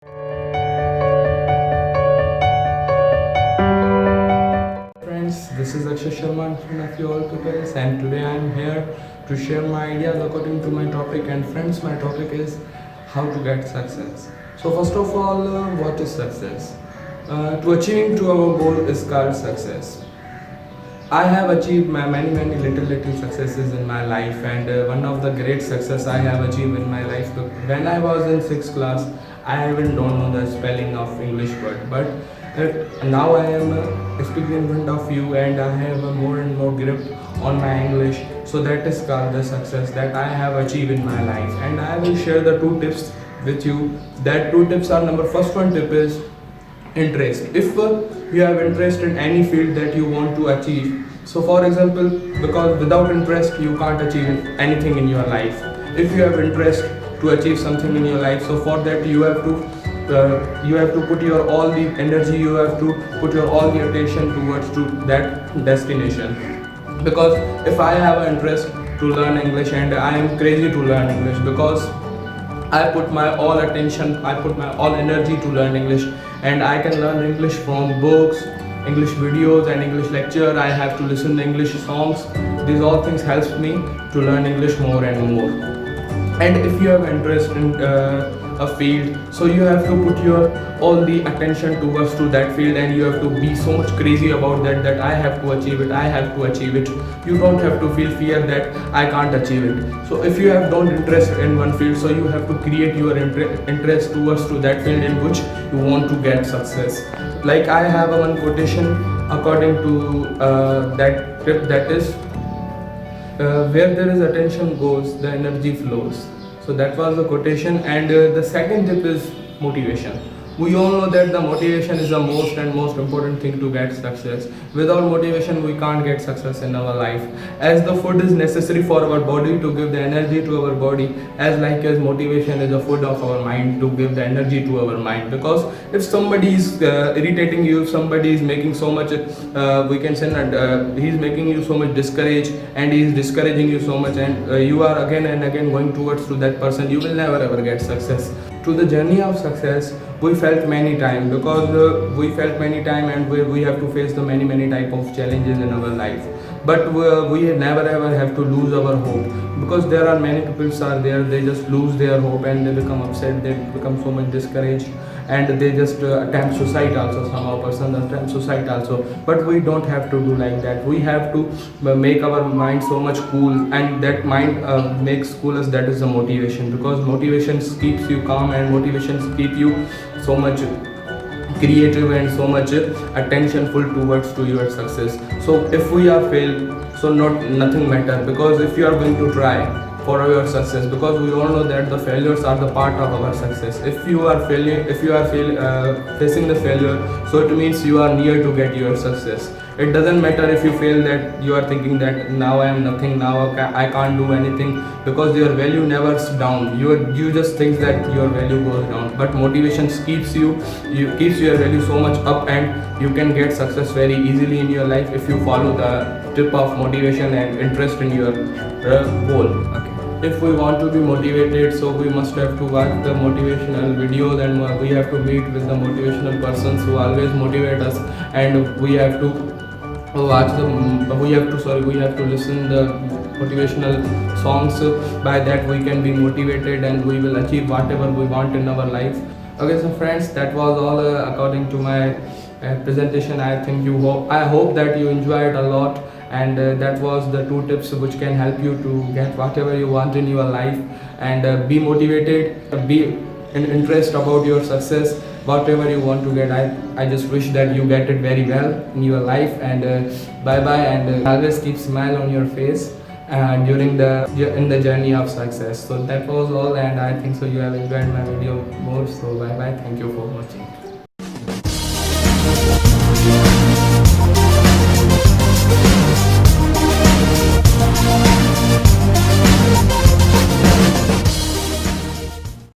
Friends, this is Akshay Sharma, one of you all tutors, and today I am here to share my ideas according to my topic. And friends, my topic is how to get success. So first of all, what is success? To achieving to our goal is called success. I have achieved many little successes in my life, and one of the great success I have achieved in my life. When I was in sixth class, I even don't know the spelling of English word, but now I am speaking in front of you, and I have a more and more grip on my English. So that is called the success that I have achieved in my life, and I will share the two tips with you. That two tips are: number first one tip is interest. If you have interest in any field that you want to achieve, so for example, because without interest you can't achieve anything in your life. If you have interest to achieve something in your life, so for that you have to put your all the energy, you have to put your all the attention towards to that destination. Because if I have an interest to learn English, and I am crazy to learn English, because I put my all attention, I put my all energy to learn English, and I can learn English from books, English videos and English lecture. I have to listen to English songs. These all things helps me to learn English more and more. And if you have interest in a field, so you have to put your all the attention towards to that field, and you have to be so much crazy about that I have to achieve it, I have to achieve it. You don't have to feel fear that I can't achieve it. So if you have don't interest in one field, so you have to create your interest towards to that field in which you want to get success. Like I have one quotation according to that tip, that is where there is attention goes, the energy flows. So that was the quotation. And the second tip is motivation. We all know that the motivation is the most important thing to get success. Without motivation we can't get success in our life, as the food is necessary for our body to give the energy to our body, as motivation is the food of our mind to give the energy to our mind. Because if somebody is irritating you, if somebody is making so much we can say that he is making you so much discouraged, and he is discouraging you so much, and you are again and again going towards to that person, you will never ever get success. To the journey of success we felt many time, because we felt many time, and we have to face the many type of challenges in our life. But we never ever have to lose our hope, because there are many people are there, they just lose their hope and they become upset, they become so much discouraged, and they just attempt suicide also. Somehow person attempt suicide also. But we don't have to do like that. We have to make our mind so much cool, and that mind makes coolest, that is the motivation. Because motivation keeps you calm, and motivation keep you so much creative and so much attentionful towards to your success. So if we are failed, so nothing matter, because if you are going to try for your success, because we all know that the failures are the part of our success. If you are failing, if you are facing the failure, so it means you are near to get your success. It doesn't matter if you fail, that you are thinking that now I am nothing, now I can't do anything, because your value never down. You just think that your value goes down. But motivation keeps keeps your value so much up, and you can get success very easily in your life if you follow the tip of motivation and interest in your goal. Okay. If we want to be motivated, so we must have to watch the motivational videos, and we have to meet with the motivational persons who always motivate us, and we have to we have to listen the motivational songs. By that we can be motivated, and we will achieve whatever we want in our life. Okay, so friends, that was all according to my presentation. I hope that you enjoyed a lot, and that was the two tips which can help you to get whatever you want in your life. And be motivated, be in interest about your success, whatever you want to get. I just wish that you get it very well in your life. And bye bye, and always keep smile on your face during the journey of success. So that was all, and I think so you have enjoyed my video more. So bye bye, thank you for watching.